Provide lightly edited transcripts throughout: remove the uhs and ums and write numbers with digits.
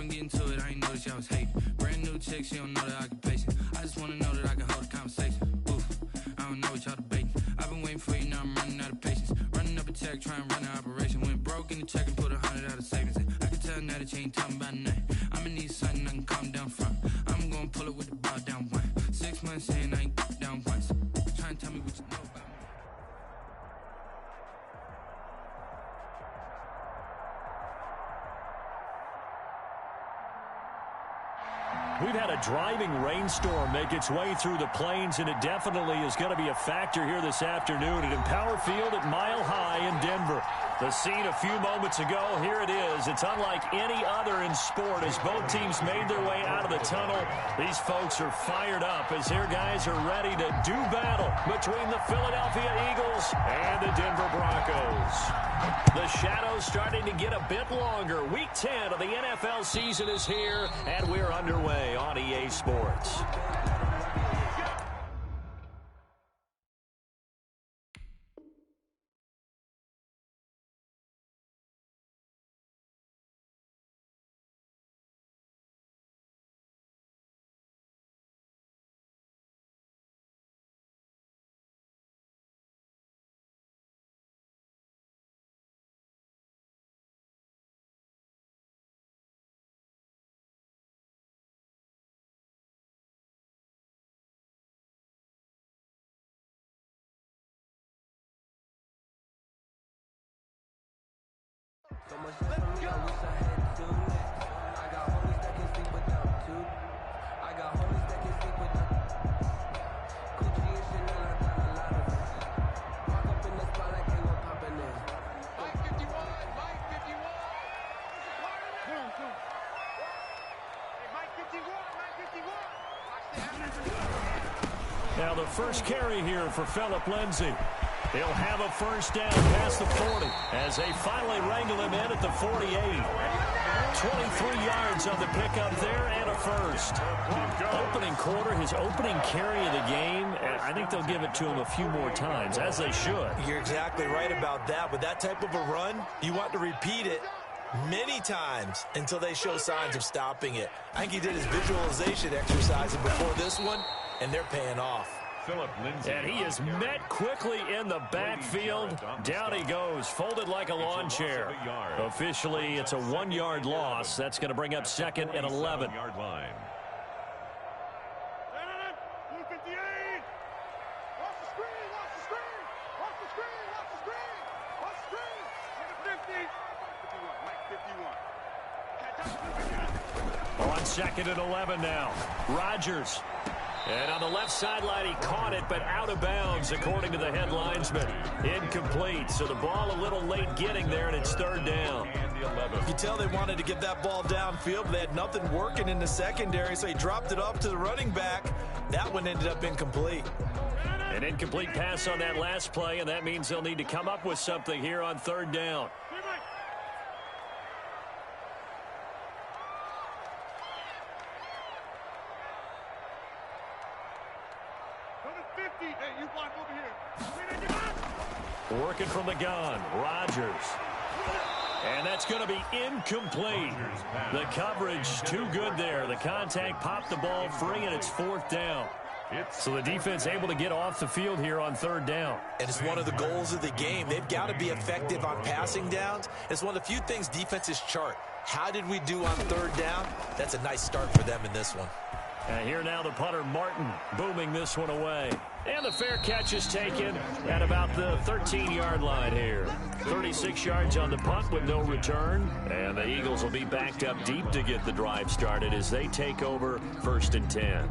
been getting to it, I ain't noticed y'all was hating. Brand new chick, she don't know the occupation. I just wanna know that I can hold a conversation. Oof, I don't know what y'all debating. I've been waiting for you, now I'm running out of patience. Running up a check, trying to run an operation. Went broke in the check and put 100 out of savings in. I can tell now that you ain't talking about nothing. I'ma need something I can calm down from. I'm gonna pull it with the bar down one. 6 months in, I ain't down once. Trying to tell me what you know about me. We've had a driving rainstorm make its way through the plains, and it definitely is going to be a factor here this afternoon at Empower Field at Mile High in Denver. The scene a few moments ago, here it is. It's unlike any other in sport as both teams made their way out of the tunnel. These folks are fired up as their guys are ready to do battle between the Philadelphia Eagles and the Denver Broncos. The shadows starting to get a bit longer. Week 10 of the NFL season is here, and we're underway on EA Sports. So much for me, I wish I had two. I got homies that can sleep without two. I got homies that can sleep without Gucci and Chanel, I got a lot of it. Walk up in the spot like they gon' pop in there. Mike 51, Mike 51. Boom, boom. Hey, Mike 51, Mike 51. Now the first carry here for Phillip Lindsay. He'll have a first down past the 40 as they finally wrangle him in at the 48. 23 yards on the pickup there and a first. Opening quarter, his opening carry of the game, and I think they'll give it to him a few more times, as they should. You're exactly right about that. With that type of a run, you want to repeat it many times until they show signs of stopping it. I think he did his visualization exercise before this one, and they're paying off. And he is met quickly in the backfield. Down he goes, folded like a lawn chair. Officially, it's a 1-yard loss. That's going to bring up second and 11. On second and 11 now. Rodgers. And on the left sideline, he caught it, but out of bounds, according to the head linesman. Incomplete, so the ball a little late getting there, and it's third down. You can tell they wanted to get that ball downfield, but they had nothing working in the secondary, so he dropped it off to the running back. That one ended up incomplete. An incomplete pass on that last play, and that means they'll need to come up with something here on third down. Working from the gun, Rodgers. And that's going to be incomplete. The coverage too good there. The contact popped the ball free, and it's fourth down. So the defense able to get off the field here on third down. And it's one of the goals of the game. They've got to be effective on passing downs. It's one of the few things defenses chart. How did we do on third down? That's a nice start for them in this one. And here now the punter, Martin, booming this one away. And the fair catch is taken at about the 13-yard line here. 36 yards on the punt with no return. And the Eagles will be backed up deep to get the drive started as they take over first and 10.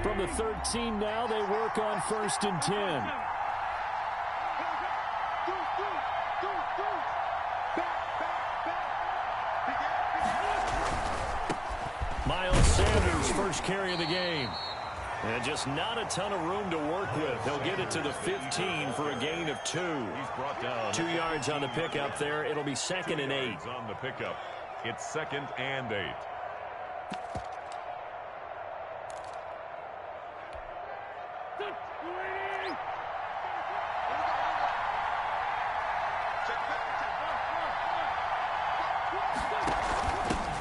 From the 13 now, they work on first and 10. Miles Sanders, first carry of the game. And just not a ton of room to work with. He'll get it to the 15 for a gain of 2. 2 yards on the pickup there. It'll be second and 8. On the pickup. It's 2nd and 8.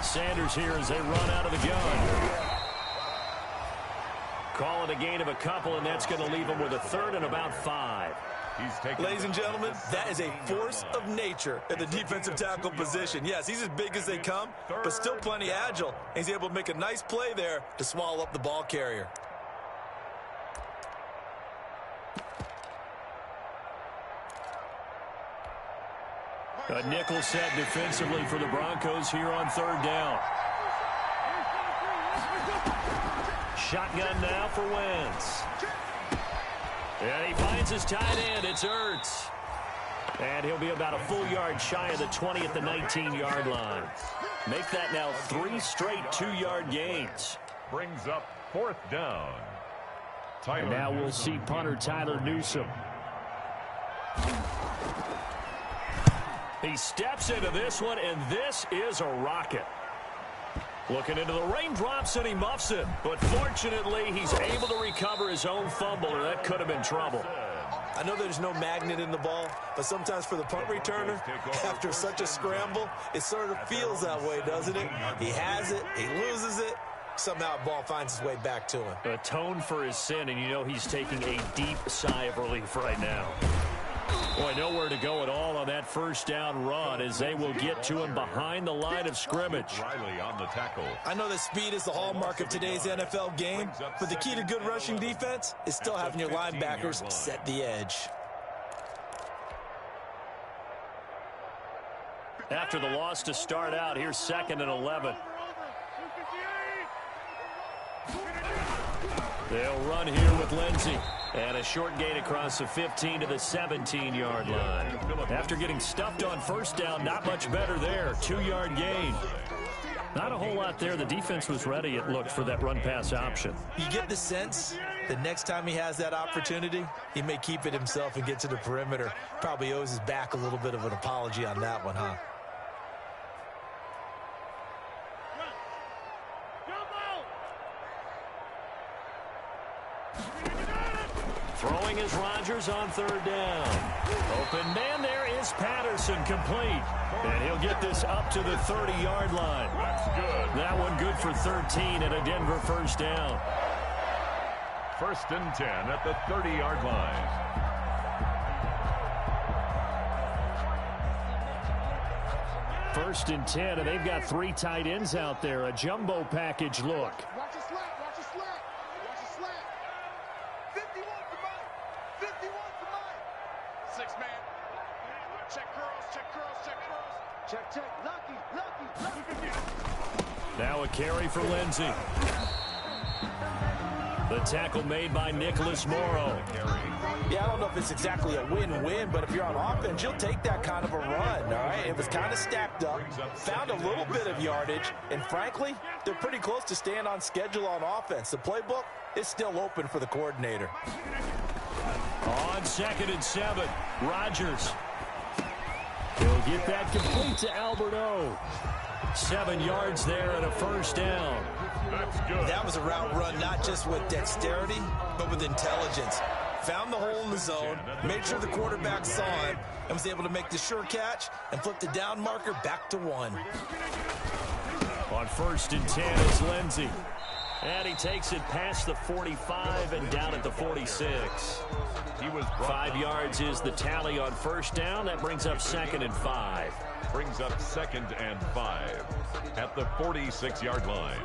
Sanders here as they run out of the gun. Call it a gain of a couple, and that's going to leave them with a 3rd and about 5. Ladies and gentlemen, that is a force of nature at the defensive tackle position. Yes, he's as big as they come, but still plenty agile. He's able to make a nice play there to swallow up the ball carrier. A nickel set defensively for the Broncos here on 3rd down. Shotgun now for Wentz. And he finds his tight end. It's Ertz. And he'll be about a full yard shy of the 20 at the 19-yard line. Make that now 3 straight 2-yard gains. Brings up 4th down. And now we'll see punter Tyler Newsome. He steps into this one, and this is a rocket. Looking into the raindrops, and he muffs it. But fortunately, he's able to recover his own fumble, or that could have been trouble. I know there's no magnet in the ball, but sometimes for the punt returner, after such a scramble, it sort of feels that way, doesn't it? He has it, he loses it, somehow the ball finds its way back to him. Atone for his sin, and you know he's taking a deep sigh of relief right now. Boy, nowhere to go at all on that 1st down run as they will get to him behind the line of scrimmage. Riley on the tackle. I know that speed is the hallmark of today's NFL game, but the key to good rushing defense is still having your linebackers set the edge. After the loss to start out, here's 2nd and 11. They'll run here with Lindsey. And a short gain across the 15 to the 17-yard line. After getting stuffed on 1st down, not much better there. 2-yard gain. Not a whole lot there. The defense was ready, it looked, for that run-pass option. You get the sense that next time he has that opportunity, he may keep it himself and get to the perimeter. Probably owes his back a little bit of an apology on that one, huh? Throwing is Rodgers on 3rd down. Open man there is Patterson, complete. And he'll get this up to the 30-yard line. That's good. That one good for 13 and a Denver 1st down. 1st and 10 at the 30-yard line. First and 10, and they've got 3 tight ends out there. A jumbo package look. Watch the slant, watch the slant, watch the slant. 51 to Mike, 51 to Mike. 6-man. Check curls, check curls, check curls. Check, check, lucky. Now a carry for Lindsey. The tackle made by Nicholas Morrow. Yeah, I don't know if it's exactly a win-win, but if you're on offense, you'll take that kind of a run, all right? It was kind of stacked up, found a little bit of yardage, and frankly, they're pretty close to staying on schedule on offense. The playbook is still open for the coordinator. On 2nd and 7, Rodgers. He'll get that complete to Alberto. 7 yards there and a 1st down. That's good. That was a route run not just with dexterity, but with intelligence. Found the hole in the zone, made sure the quarterback saw him, and was able to make the sure catch and flip the down marker back to 1. On 1st and 10 is Lindsey. And he takes it past the 45 and down at the 46. He was 5 yards is the tally on 1st down. That brings up 2nd and 5. Brings up 2nd and 5 at the 46-yard line.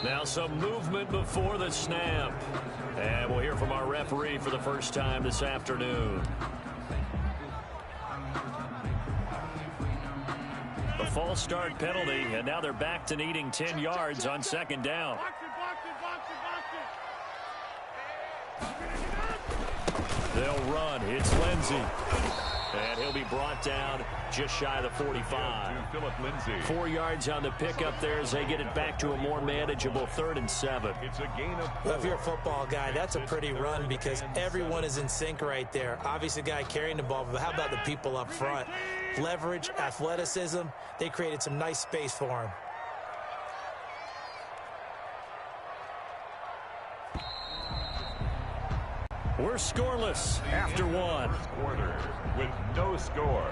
Now some movement before the snap. And we'll hear from our referee for the first time this afternoon. A false start penalty, and now they're back to needing 10 yards on 2nd down. They'll run. It's Lindsey. And he'll be brought down just shy of the 45. 4 yards on the pickup there as they get it back to a more manageable 3rd and 7. It's a gain of 4. Well, if you're a football guy, that's a pretty run because everyone is in sync right there. Obviously, the guy carrying the ball, but how about the people up front? Leverage, athleticism, they created some nice space for him. We're scoreless after 1. Quarter with no score.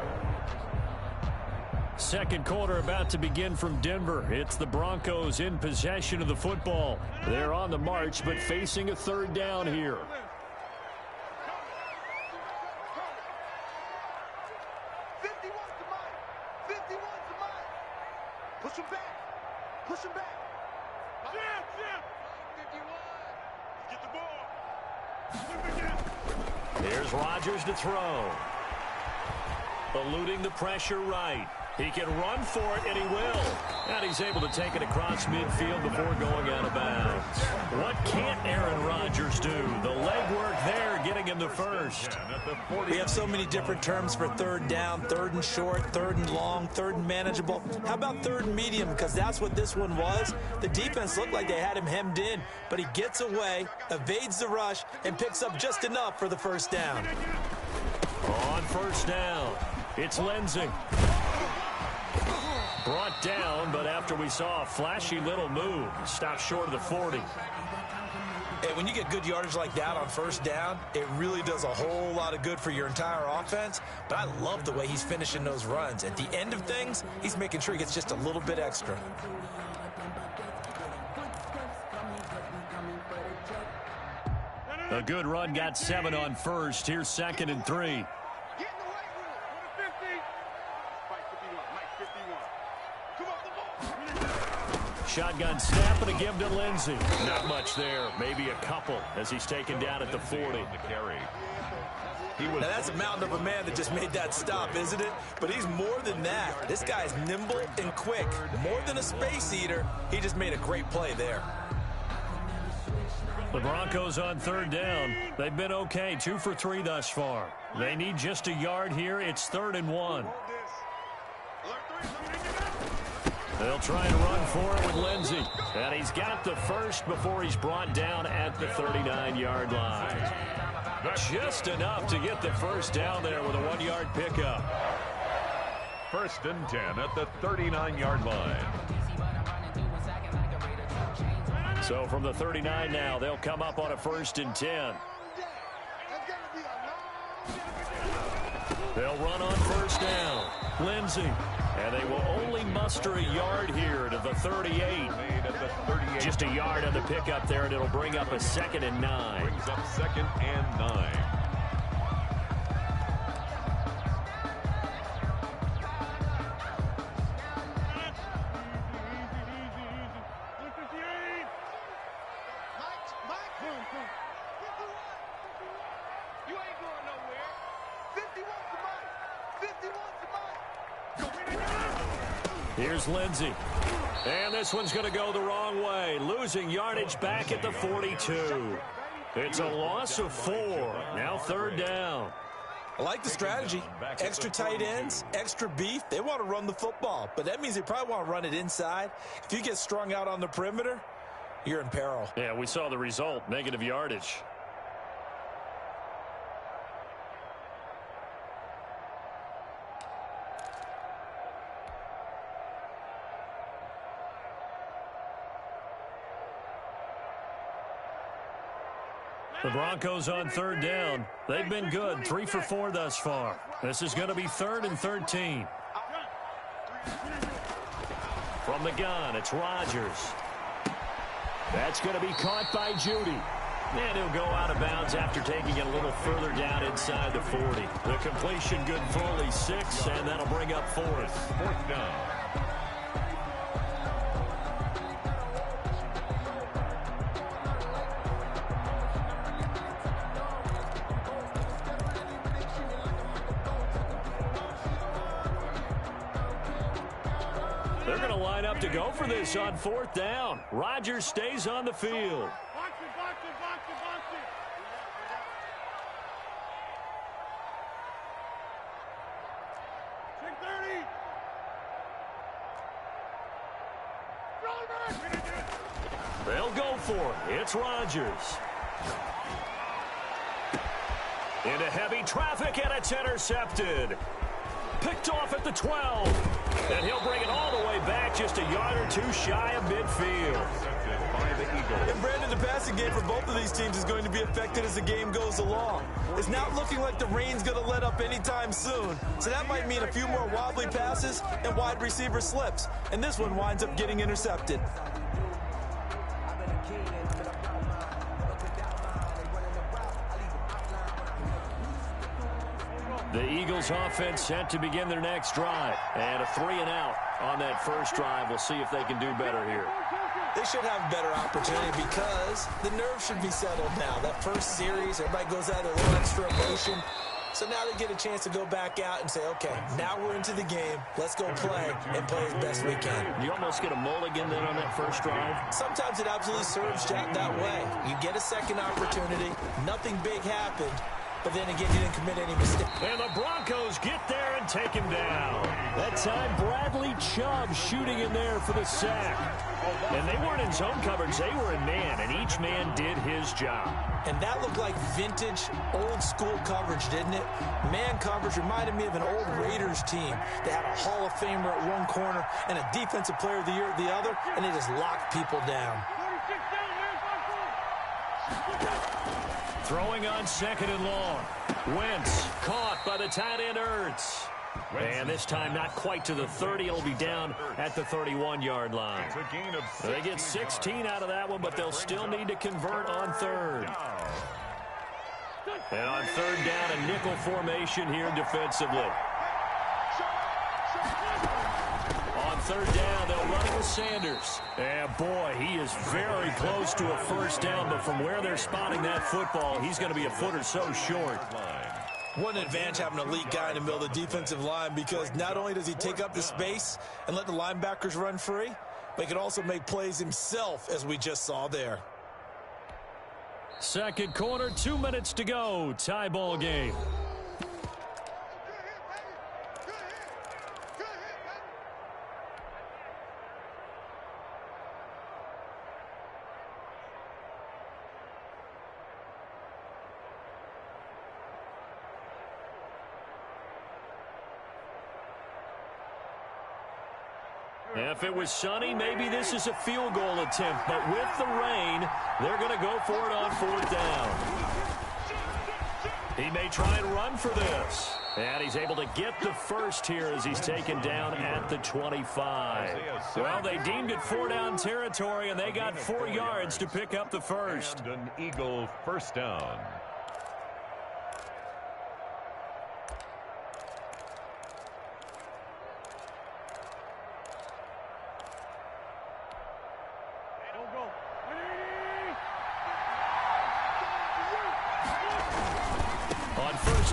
Second quarter about to begin from Denver. It's the Broncos in possession of the football. They're on the march, but facing a 3rd down here. Push him back. Push him back. Jim. 51. Get the ball. Here's Rodgers to throw. Eluding the pressure right. He can run for it, and he will. And he's able to take it across midfield before going out of bounds. What can't Aaron Rodgers do? The legwork there getting him the first. We have so many different terms for 3rd down, 3rd and short, 3rd and long, 3rd and manageable. How about 3rd and medium? Because that's what this one was. The defense looked like they had him hemmed in, but he gets away, evades the rush, and picks up just enough for the 1st down. On 1st down, it's Lindsay. Brought down, but after we saw a flashy little move, stopped short of the 40. Hey, when you get good yardage like that on 1st down, it really does a whole lot of good for your entire offense. But I love the way he's finishing those runs. At the end of things, he's making sure he gets just a little bit extra. A good run got 7 on 1st. Here's 2nd and 3. Shotgun snap and a give to Lindsay. Not much there. Maybe a couple as he's taken down at the 40. Now that's a mountain of a man that just made that stop, isn't it? But he's more than that. This guy's nimble and quick. More than a space eater. He just made a great play there. The Broncos on 3rd down. They've been okay. 2 for 3 thus far. They need just a yard here. It's 3rd and 1. They'll try and run for it with Lindsay. And he's got the first before he's brought down at the 39-yard line. Just enough to get the 1st down there with a 1-yard pickup. 1st and 10 at the 39-yard line. So from the 39 now, they'll come up on a 1st and 10. They'll run on 1st down. Lindsay. And they will only muster a yard here to the 38. Just a yard on the pickup there, and it'll bring up a 2nd and 9. Brings up 2nd and 9. You ain't going nowhere. 51 to Mike. 51 to Mike. Here's Lindsay. And this one's going to go the wrong way. Losing yardage back at the 42. It's a loss of 4. Now 3rd down. I like the strategy. Extra tight ends, extra beef. They want to run the football, but that means they probably want to run it inside. If you get strung out on the perimeter, you're in peril. Yeah, we saw the result. Negative yardage. The Broncos on 3rd down. They've been good. 3 for 4 thus far. This is going to be 3rd and 13. From the gun, it's Rodgers. That's going to be caught by Judy. And he'll go out of bounds after taking it a little further down inside the 40. The completion good for only 6, and that'll bring up 4th. 4th down. They're going to line up to go for this on 4th down. Rodgers stays on the field. They'll go for it. It's Rodgers. Into heavy traffic, and it's intercepted. Picked off at the 12. And he'll bring it all the way back just a yard or two shy of midfield. And Brandon, the passing game for both of these teams is going to be affected as the game goes along. It's not looking like the rain's going to let up anytime soon. So that might mean a few more wobbly passes and wide receiver slips. And this one winds up getting intercepted. The Eagles offense set to begin their next drive. And a 3-and-out on that first drive. We'll see if they can do better here. They should have a better opportunity because the nerves should be settled now. That first series, everybody goes out with a little extra emotion. So now they get a chance to go back out and say, okay, now we're into the game. Let's go play and play as best we can. You almost get a mulligan then on that first drive? Sometimes it absolutely serves Jack that way. You get a second opportunity. Nothing big happened. But then again, you didn't commit any mistakes. And the Broncos get there and take him down. That time, Bradley Chubb shooting in there for the sack. And they weren't in zone coverage. They were in man, and each man did his job. And that looked like vintage, old-school coverage, didn't it? Man coverage reminded me of an old Raiders team. They had a Hall of Famer at one corner and a Defensive Player of the Year at the other, and they just locked people down. Throwing on 2nd and long. Wentz caught by the tight end Ertz. And this time not quite to the 30. It'll be down at the 31-yard line. They get 16 out of that one, but they'll still need to convert on third. And on third down, a nickel formation here defensively. On third down, they'll run it with Sanders. And boy, he is very close to a first down, but from where they're spotting that football, he's going to be a foot or so short. What an advantage having an elite guy in the middle of the defensive line, because not only does he take up the space and let the linebackers run free, but he can also make plays himself, as we just saw there. Second quarter, 2 minutes to go. Tie ball game. If it was sunny, maybe this is a field goal attempt. But with the rain, they're going to go for it on fourth down. He may try and run for this. And he's able to get the first here as he's taken down at the 25. Well, they deemed it 4 down territory, and they got 4 yards to pick up the first. And an Eagle first down.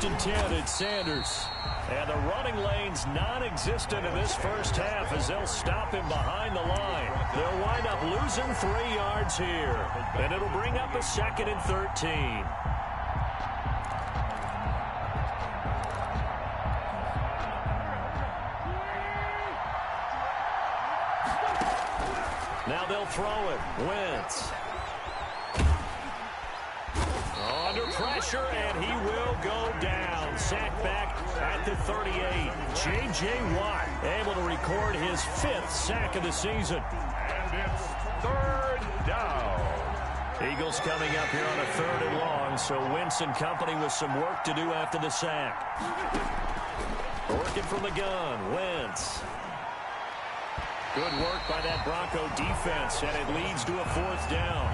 And 10, it's Sanders. And the running lane's non-existent in this first half as they'll stop him behind the line. They'll wind up losing 3 yards here. And it'll bring up a 2nd and 13. Now they'll throw it. Wentz. Under pressure, and he will go down. Sacked back at the 38. J.J. Watt able to record his 5th sack of the season. And it's third down. Eagles coming up here on a 3rd and long, so Wentz and company with some work to do after the sack. Working from the gun, Wentz. Good work by that Bronco defense, and it leads to a 4th down.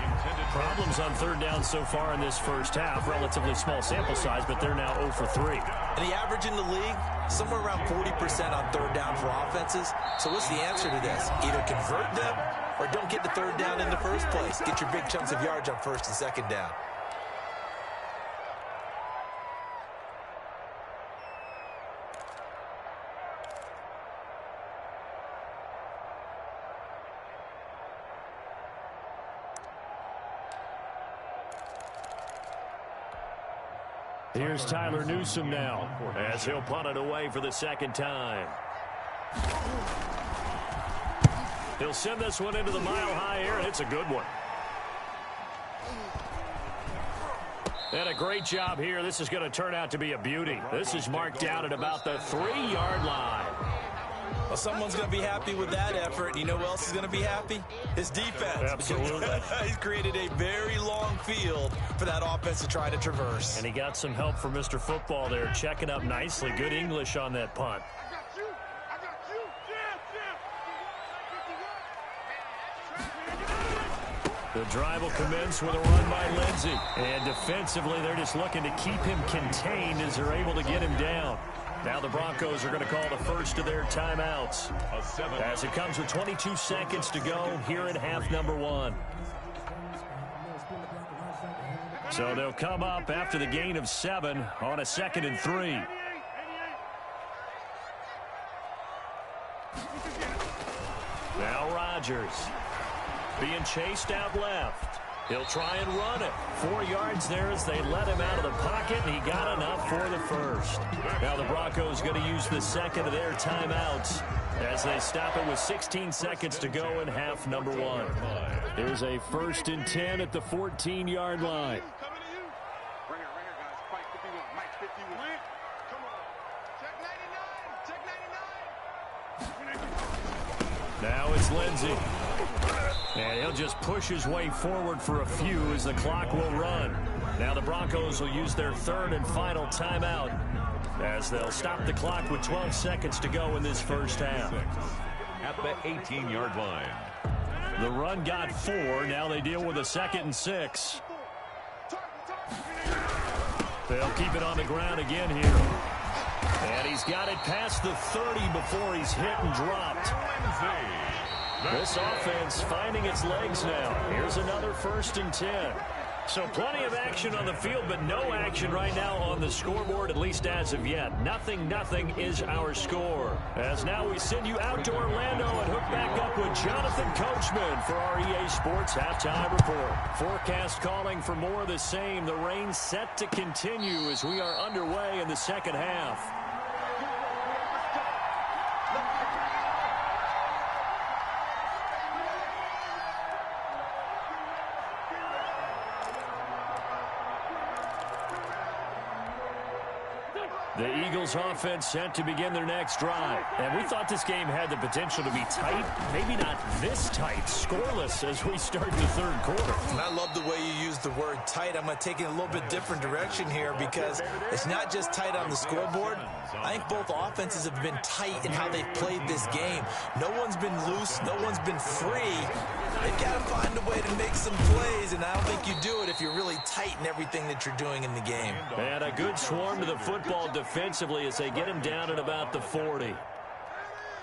Problems on 3rd down so far in this first half. Relatively small sample size, but they're now 0 for 3. And the average in the league, somewhere around 40% on 3rd down for offenses. So what's the answer to this? Either convert them or don't get the 3rd down in the first place. Get your big chunks of yards on 1st and 2nd down. Here's Tyler Newsome now as he'll punt it away for the 2nd time. He'll send this one into the mile-high air, and it's a good one. And a great job here. This is going to turn out to be a beauty. This is marked down at about the 3-yard line. Well, someone's going to be happy with that effort. And you know who else is going to be happy? His defense. Absolutely. He's created a very long field for that offense to try to traverse. And he got some help from Mr. Football there, checking up nicely. Good English on that punt. The drive will commence with a run by Lindsey. And defensively, they're just looking to keep him contained as they're able to get him down. Now the Broncos are going to call the first of their timeouts as it comes with 22 seconds to go here in half number 1. So they'll come up after the gain of 7 on a 2nd and 3. Now Rodgers being chased out left. He'll try and run it. 4 yards there as they let him out of the pocket, and he got enough for the first. Now the Broncos going to use the second of their timeouts as they stop it with 16 seconds to go in half number 1. Here's a 1st and 10 at the 14-yard line. Now it's Lindsey. And he'll just push his way forward for a few as the clock will run. Now the Broncos will use their 3rd and final timeout as they'll stop the clock with 12 seconds to go in this first half. At the 18-yard line. The run got 4. Now they deal with a 2nd and 6. They'll keep it on the ground again here. And he's got it past the 30 before he's hit and dropped. This offense finding its legs now. Here's another 1st and 10. So plenty of action on the field, but no action right now on the scoreboard, at least as of yet. Nothing is our score. As now we send you out to Orlando and hook back up with Jonathan Coachman for our EA Sports Halftime Report. Forecast calling for more of the same. The rain set to continue as we are underway in the second half. The Eagles offense set to begin their next drive. And we thought this game had the potential to be tight. Maybe not this tight, scoreless as we start the 3rd quarter. And I love the way you use the word tight. I'm going to take it in a little bit different direction here because it's not just tight on the scoreboard. I think both offenses have been tight in how they've played this game. No one's been loose. No one's been free. They've got to find a way to make some plays, and I don't think you do it if you're really tight in everything that you're doing in the game. And a good swarm to the football defensively as they get him down at about the 40.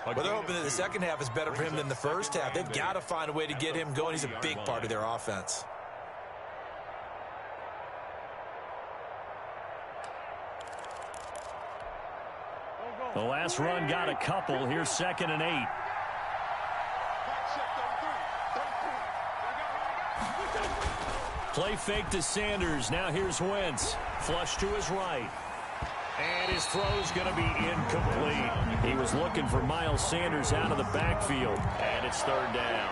Well, they're hoping that the second half is better for him than the first half. They've got to find a way to get him going. He's a big part of their offense. The last run got a couple. Here's 2nd and 8. Play fake to Sanders. Now here's Wentz. Flush to his right. And his throw's going to be incomplete. He was looking for Miles Sanders out of the backfield. And it's 3rd down.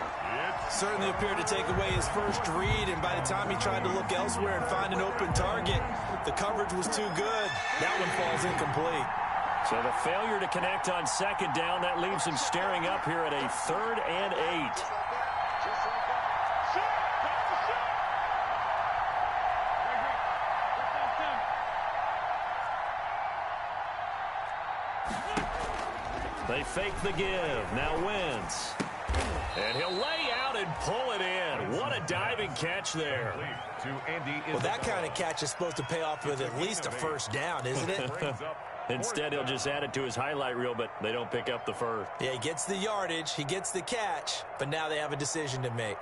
Certainly appeared to take away his first read, and by the time he tried to look elsewhere and find an open target, the coverage was too good. That one falls incomplete. So the failure to connect on 2nd down, that leaves him staring up here at a 3rd and 8. They fake the give. Now Wentz. And he'll lay out and pull it in. What a diving catch there. Well, that kind of catch is supposed to pay off with at least a 1st down, isn't it? Instead, he'll just add it to his highlight reel, but they don't pick up the first. Yeah, he gets the yardage, he gets the catch, but now they have a decision to make.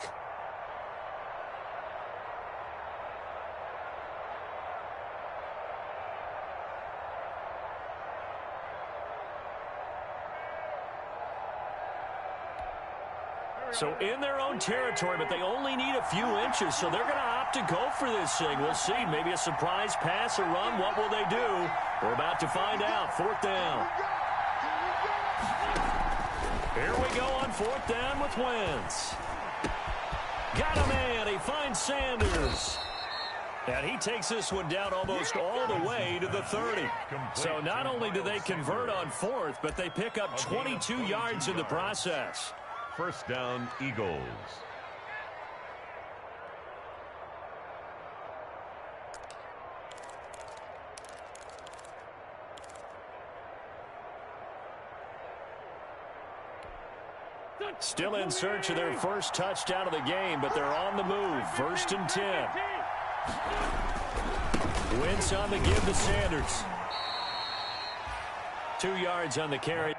So in their own territory, but they only need a few inches, so they're going to opt to go for this thing. We'll see. Maybe a surprise pass or run. What will they do? We're about to find out. 4th down. Here we go on 4th down with Wentz. Got a man. He finds Sanders. And he takes this one down almost all the way to the 30. So not only do they convert on 4th, but they pick up 22 yards in the process. 1st down, Eagles. Still in search of their first touchdown of the game, but they're on the move. 1st and 10. Wentz on the give to Sanders. 2 yards on the carry.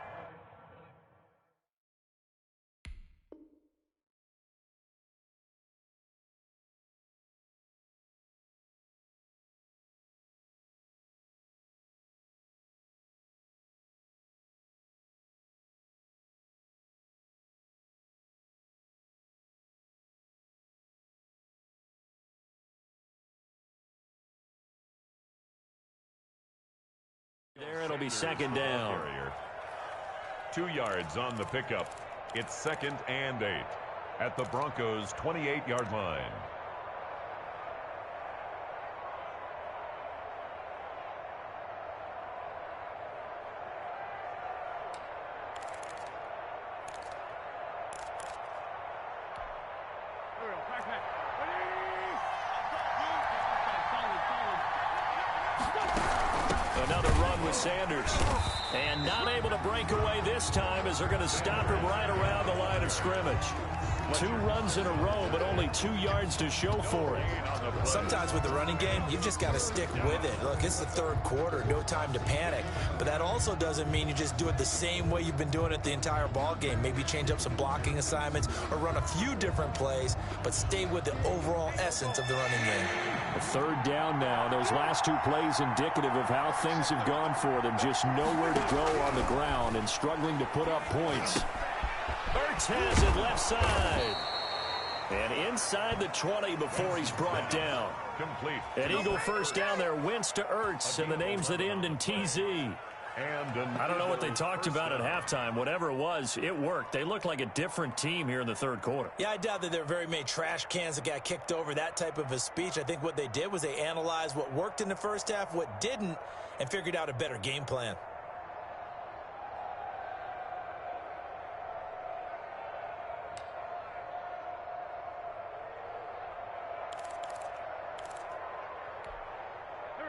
There it'll be 2nd down. 2 yards on the pickup. It's 2nd and 8 at the Broncos' 28-yard line. Another run with Sanders. And not able to break away this time as they're going to stop him right around the line of scrimmage. 2 runs in a row, but only 2 yards to show for it. Sometimes with the running game, you've just got to stick with it. Look, it's the 3rd quarter, no time to panic. But that also doesn't mean you just do it the same way you've been doing it the entire ball game. Maybe change up some blocking assignments or run a few different plays, but stay with the overall essence of the running game. A 3rd down now. Those last 2 plays indicative of how things have gone for them. Just nowhere to go on the ground and struggling to put up points. Ertz has it left side. And inside the 20 before he's brought down. Complete. An Eagle 1st down there. Wentz to Ertz and the names that end in TZ. I don't know what they talked about at halftime. Whatever it was, it worked. They look like a different team here in the 3rd quarter. Yeah, I doubt that there are very many trash cans that got kicked over, that type of a speech. I think what they did was they analyzed what worked in the first half, what didn't, and figured out a better game plan.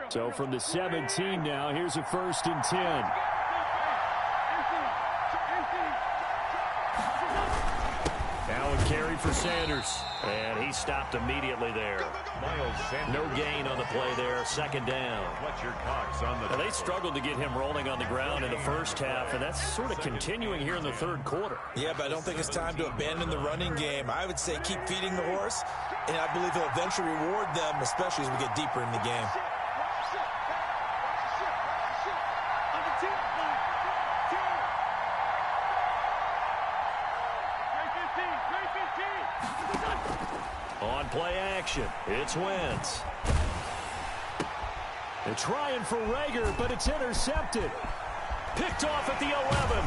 So from the 17 now, here's a 1st and 10. Now a carry for Sanders. And he stopped immediately there. No gain on the play there. 2nd down. Now they struggled to get him rolling on the ground in the first half, and that's sort of continuing here in the 3rd quarter. Yeah, but I don't think it's time to abandon the running game. I would say keep feeding the horse, and I believe he'll eventually reward them, especially as we get deeper in the game. On play action, it's Wentz. They're trying for Rager, but it's intercepted. Picked off at the 11.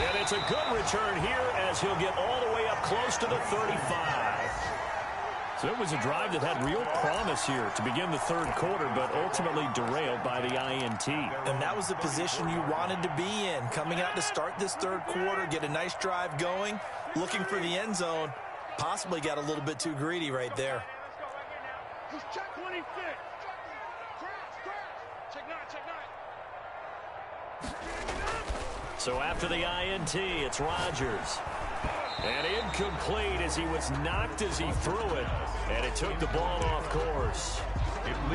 And it's a good return here as he'll get all the way up close to the 35. So it was a drive that had real promise here to begin the 3rd quarter, but ultimately derailed by the INT. And that was the position you wanted to be in. Coming out to start this 3rd quarter, get a nice drive going, looking for the end zone. Possibly got a little bit too greedy right there. Check 26. Check 9. So after the INT, it's Rodgers. And incomplete as he was knocked as he threw it. And it took the ball off course.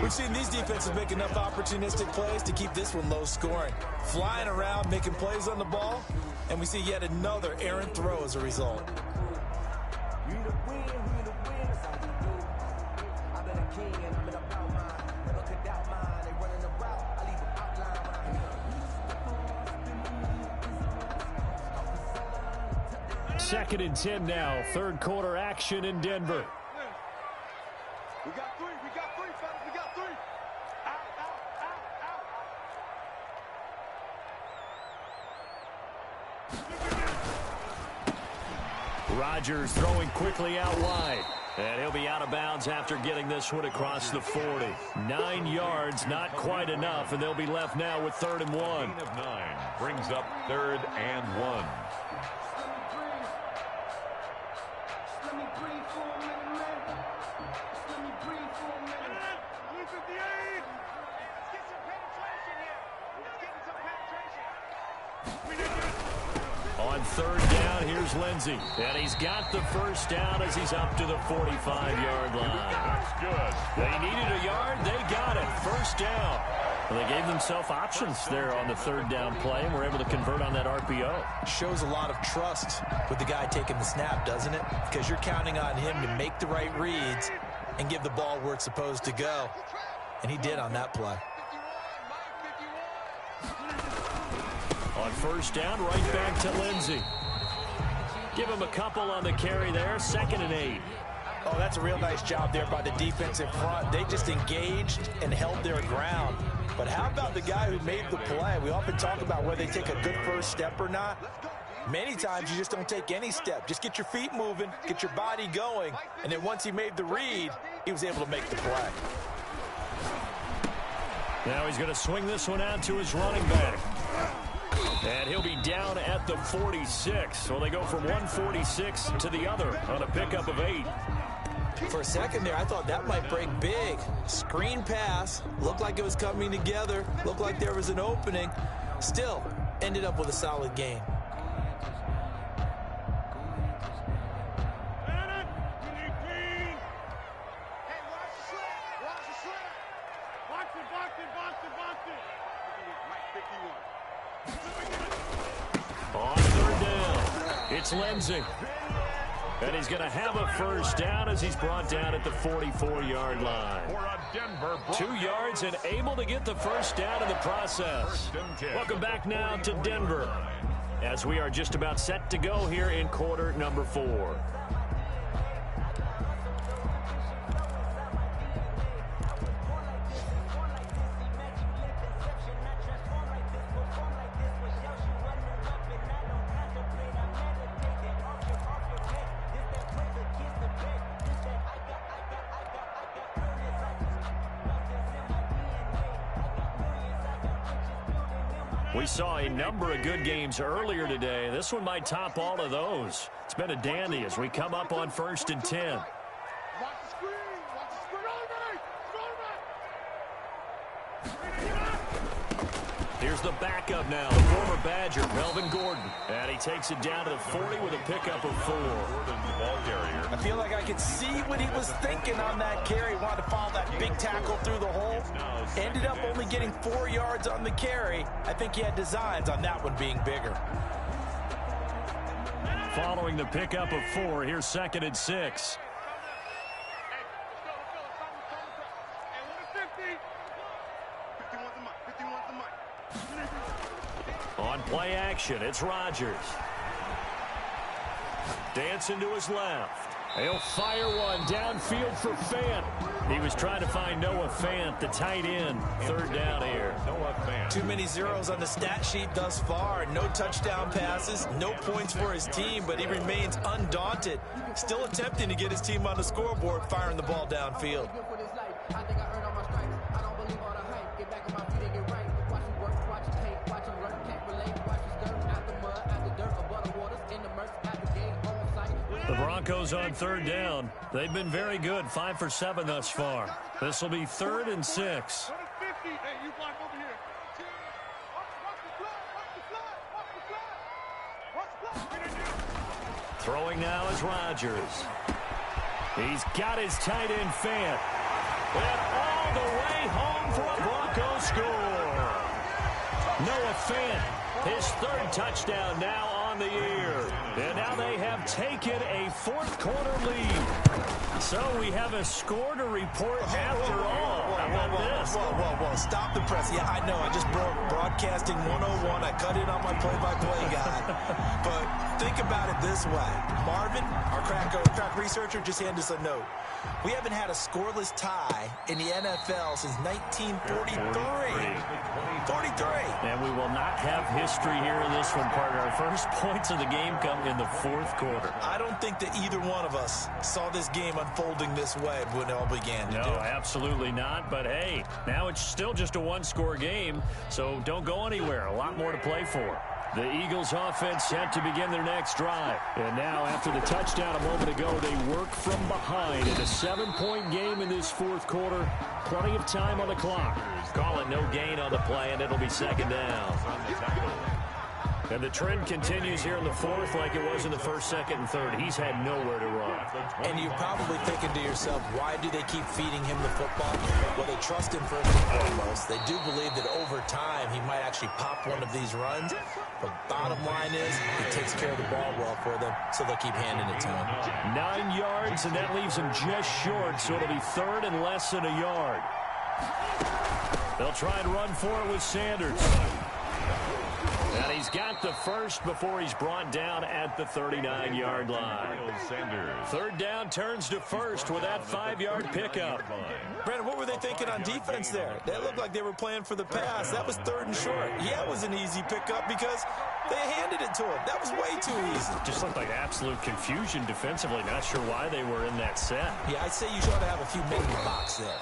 We've seen these defenses make enough opportunistic plays to keep this one low scoring. Flying around, making plays on the ball. And we see yet another errant throw as a result. Second and 10 now. 3rd quarter action in Denver. We got 3, fellas. We got 3. Out. Rodgers throwing quickly out wide. And he'll be out of bounds after getting this one across the 40. 9 yards, not quite enough, and they'll be left now with 3rd and 1. Gain of 9 brings up 3rd and 1. On 3rd down, here's Lindsey. And he's got the first down as he's up to the 45-yard line. That's good. They needed a yard. They got it. First down. Well, they gave themselves options there on the 3rd down play and were able to convert on that RPO. Shows a lot of trust with the guy taking the snap, doesn't it? Because you're counting on him to make the right reads and give the ball where it's supposed to go. And he did on that play. On 1st down, right back to Lindsey. Give him a couple on the carry there. 2nd and 8. Oh, that's a real nice job there by the defensive front. They just engaged and held their ground. But how about the guy who made the play? We often talk about whether they take a good first step or not. Many times you just don't take any step. Just get your feet moving, get your body going, and then once he made the read, he was able to make the play. Now he's going to swing this one out to his running back. And he'll be down at the 46. So they go from 146 to the other on a pickup of 8. For a second there, I thought that might break big. Screen pass. Looked like it was coming together. Looked like there was an opening. Still, ended up with a solid game. On 3rd down, it's Lindsey. And he's going to have a first down as he's brought down at the 44-yard line. 2 yards and able to get the first down in the process. Welcome back now to Denver as we are just about set to go here in quarter number 4. We saw a number of good games earlier today. This one might top all of those. It's been a dandy as we come up on 1st and 10. Here's the backup now, the former Badger, Melvin Gordon. And he takes it down to the 40 with a pickup of 4. I feel like I could see what he was thinking on that carry. Wanted to follow that big tackle through the hole. Ended up only getting 4 yards on the carry. I think he had designs on that one being bigger. Following the pickup of 4, here's 2nd and 6. On play action, it's Rodgers. Dancing to his left. He'll fire one downfield for Fant. He was trying to find Noah Fant, the tight end. 3rd down here. Noah Fant. Too many zeros on the stat sheet thus far. No touchdown passes, no points for his team, but he remains undaunted. Still attempting to get his team on the scoreboard, firing the ball downfield. The Broncos on 3rd down. They've been very good, 5 for 7 thus far. This will be 3rd and 6. Throwing now is Rodgers. He's got his tight end Fant. And all the way home for a Broncos score. Noah Fant, his 3rd touchdown now on the year. And now they have taken a 4th quarter lead. So we have a score to report after all. Whoa. Stop the press. Yeah, I know. I just broke broadcasting 101. I cut in on my play-by-play guy. But think about it this way. Marvin, our crack researcher, just handed us a note. We haven't had a scoreless tie in the NFL since 1943. 43. And we will not have history here in this one, partner. Our first points of the game come in the fourth quarter. I don't think that either one of us saw this game unfolding this way when it all began. No, absolutely not. But, hey, now it's still just a one-score game, so don't go anywhere. A lot more to play for. The Eagles offense set to begin their next drive. And now, after the touchdown a moment ago, they work from behind in a 7-point game in this fourth quarter. Plenty of time on the clock. Calling no gain on the play, and it'll be second down. And the trend continues here in the fourth like it was in the first, second, and third. He's had nowhere to run. And you're probably thinking to yourself, why do they keep feeding him the football? Well, they trust him first and foremost. They do believe that over time he might actually pop one of these runs. But bottom line is he takes care of the ball well for them, so they'll keep handing it to him. 9 yards, and that leaves him just short, so it'll be third and less than a yard. They'll try and run for it with Sanders. And he's got the first before he's brought down at the 39-yard line. Third down turns to first with that 5-yard pickup. Brandon, what were they thinking on defense there? They looked like they were playing for the pass. That was third and short. Yeah, it was an easy pickup because they handed it to him. That was way too easy. Just looked like absolute confusion defensively. Not sure why they were in that set. Yeah, I'd say you should have a few men in the box there.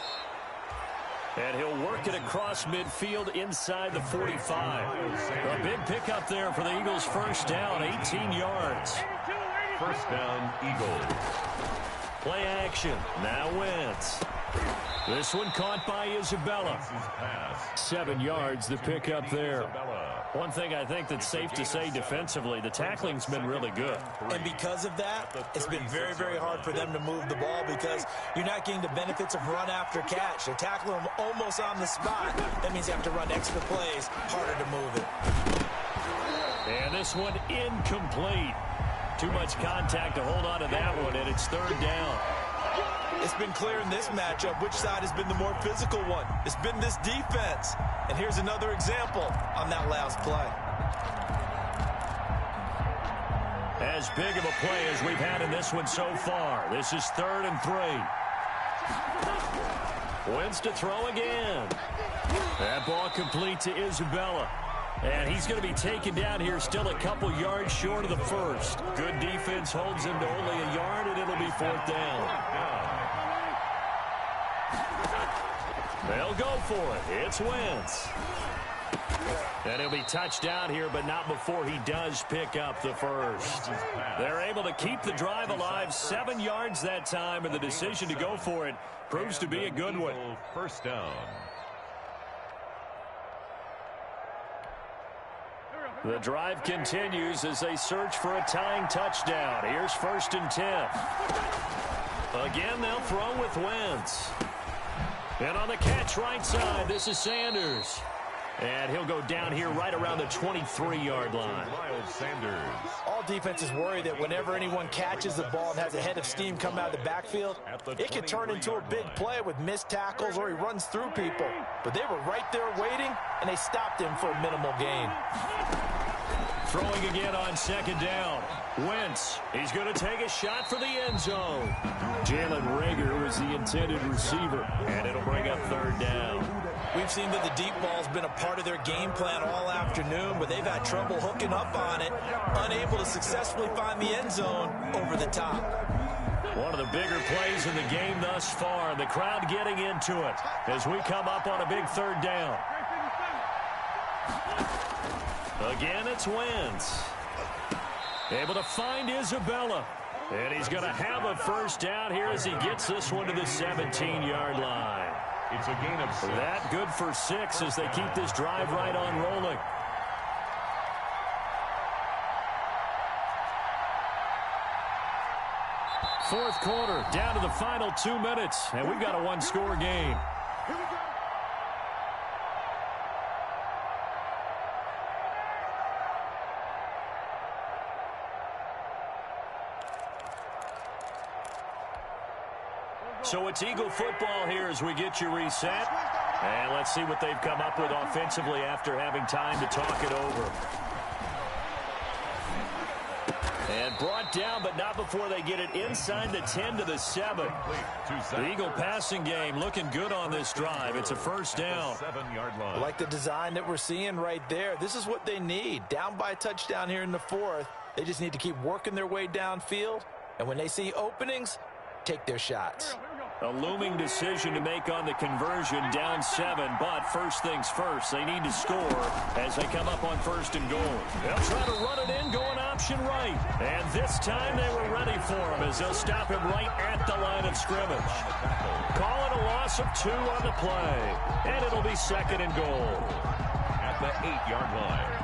And he'll work it across midfield inside the 45. A big pickup there for the Eagles' first down, 18 yards. First down, Eagles. Play action. Now Wentz. This one caught by Isabella. 7 yards, the pickup there. One thing I think that's safe to say defensively, the tackling's been really good. And because of that, it's been very, very hard for them to move the ball because you're not getting the benefits of run after catch. They're tackling them almost on the spot. That means you have to run extra plays, harder to move it. And this one incomplete. Too much contact to hold on to that one, and it's third down. It's been clear in this matchup which side has been the more physical one. It's been this defense. And here's another example on that last play. As big of a play as we've had in this one so far. This is 3rd and 3. Wins to throw again. That ball complete to Isabella. And he's going to be taken down here still a couple yards short of the first. Good defense holds him to only a yard, and it'll be 4th down. They'll go for it. It's Wentz. And he'll be touched down here, but not before he does pick up the first. They're able to keep the drive alive, 7 yards that time, and the decision to go for it proves to be a good one. First down. The drive continues as they search for a tying touchdown. Here's 1st and 10. Again, they'll throw with Wentz. And on the catch right side, this is Sanders. And he'll go down here right around the 23-yard line. All defenses worry that whenever anyone catches the ball and has a head of steam come out of the backfield, it could turn into a big play with missed tackles or he runs through people. But they were right there waiting, and they stopped him for a minimal gain. Throwing again on 2nd down. Wentz, he's going to take a shot for the end zone. Jalen Reagor was the intended receiver, and it'll bring up 3rd down. We've seen that the deep ball's been a part of their game plan all afternoon, but they've had trouble hooking up on it, unable to successfully find the end zone over the top. One of the bigger plays in the game thus far, and the crowd getting into it as we come up on a big 3rd down. Again, it's Wentz. Able to find Isabella. And he's going to have a first down here as he gets this one to the 17-yard line. It's a gain of 6. That good for 6 as they keep this drive right on rolling. Fourth quarter, down to the final 2 minutes, and we've got a one-score game. So it's Eagle football here as we get you reset. And let's see what they've come up with offensively after having time to talk it over. And brought down, but not before they get it inside the 10 to the 7. The Eagle passing game looking good on this drive. It's a first down. 7-yard line. I like the design that we're seeing right there. This is what they need. Down by a touchdown here in the 4th. They just need to keep working their way downfield. And when they see openings, take their shots. A looming decision to make on the conversion, down 7, but first things first, they need to score as they come up on 1st and goal. They'll try to run it in, going option right. And this time they were ready for him as they'll stop him right at the line of scrimmage. Call it a loss of 2 on the play, and it'll be 2nd and goal. At the 8-yard line.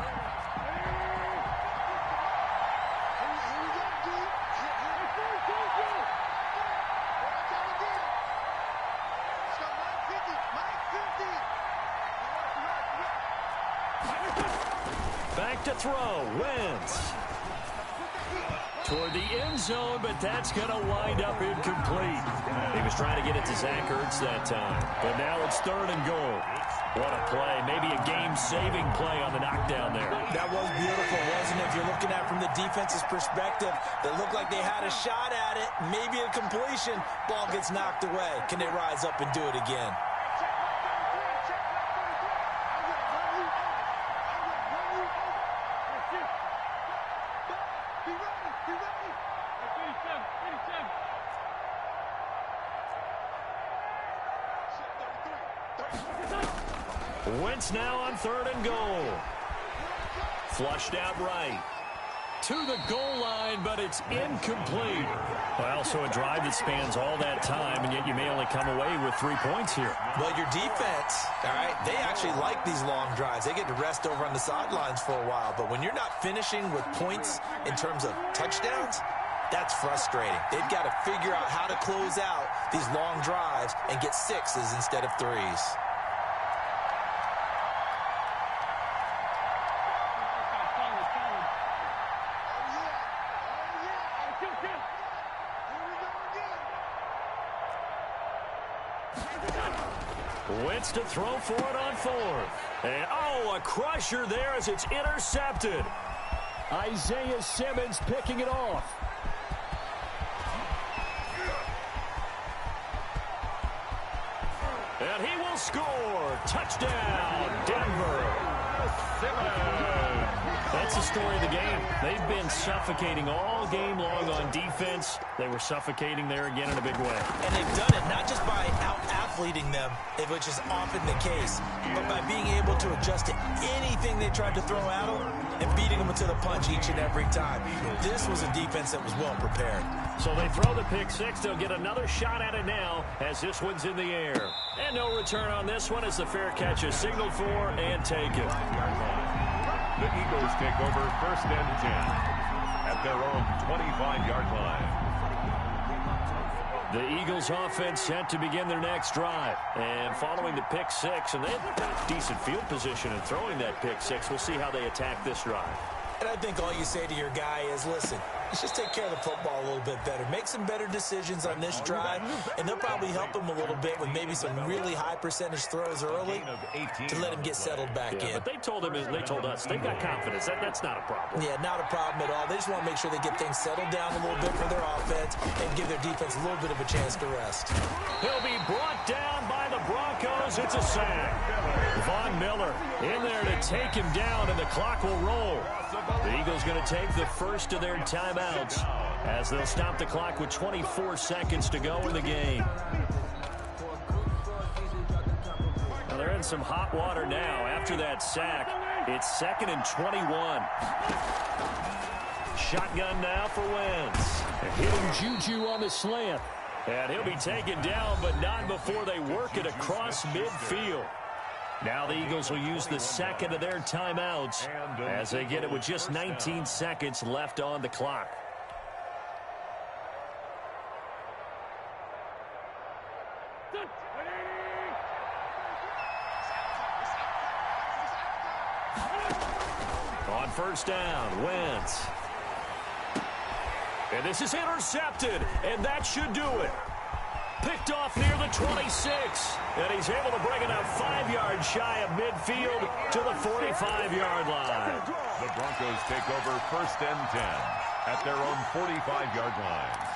Back to throw, Wentz. Toward the end zone, but that's going to wind up incomplete. He was trying to get it to Zach Ertz that time, but now it's 3rd and goal. What a play. Maybe a game-saving play on the knockdown there. That was beautiful, wasn't it? If you're looking at it from the defense's perspective, they looked like they had a shot at it, maybe a completion. Ball gets knocked away. Can they rise up and do it again? Wentz now on 3rd and goal. Flushed out right. To the goal line, but it's incomplete. Well, so a drive that spans all that time, and yet you may only come away with 3 points here. Well, your defense, all right, they actually like these long drives. They get to rest over on the sidelines for a while. But when you're not finishing with points in terms of touchdowns, that's frustrating. They've got to figure out how to close out these long drives and get 6s instead of 3s. Wentz to throw for it on 4th. And, oh, a crusher there as it's intercepted. Isaiah Simmons picking it off. And he will score. Touchdown, Denver. That's the story of the game. They've been suffocating all game long on defense. They were suffocating there again in a big way. And they've done it not just by out-athleting them, which is often the case, but by being able to adjust to anything they tried to throw at them and beating them to the punch each and every time. This was a defense that was well prepared. So they throw the pick 6. They'll get another shot at it now as this one's in the air. And no return on this one as the fair catch is signaled for and taken. The Eagles take over 1st and 10 at their own 25-yard line. The Eagles offense set to begin their next drive. And following the pick 6, and they've got decent field position in throwing that pick 6. We'll see how they attack this drive. And I think all you say to your guy is, listen, let's just take care of the football a little bit better. Make some better decisions on this drive, and they'll probably help him a little bit with maybe some really high percentage throws early to let him get settled back in. But they told us they've got confidence. That's not a problem. Yeah, not a problem at all. They just want to make sure they get things settled down a little bit for their offense and give their defense a little bit of a chance to rest. He'll be brought down by the Broncos. It's a sack. Von Miller in there to take him down, and the clock will roll. The Eagles going to take the first of their timeouts as they'll stop the clock with 24 seconds to go in the game. Well, they're in some hot water now after that sack. It's 2nd and 21. Shotgun now for Wentz. Hitting Juju on the slant. And he'll be taken down, but not before they work it across midfield. Now the Eagles will use the 2nd of their timeouts as they get it with just 19 seconds left on the clock. On 1st down, Wentz. And this is intercepted, and that should do it. Picked off near the 26. And he's able to bring it up 5 yards shy of midfield to the 45-yard line. The Broncos take over 1st and 10 at their own 45-yard line.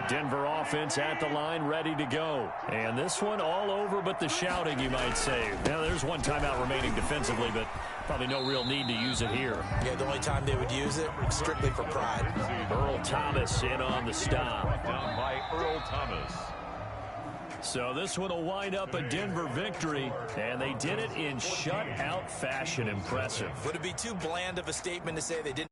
Denver offense at the line, ready to go. And this one all over but the shouting, you might say. Now, there's one timeout remaining defensively, but probably no real need to use it here. Yeah, the only time they would use it, strictly for pride. Earl Thomas in on the stop. Down by Earl Thomas. So this one will wind up a Denver victory, and they did it in shutout fashion. Impressive. Would it be too bland of a statement to say they didn't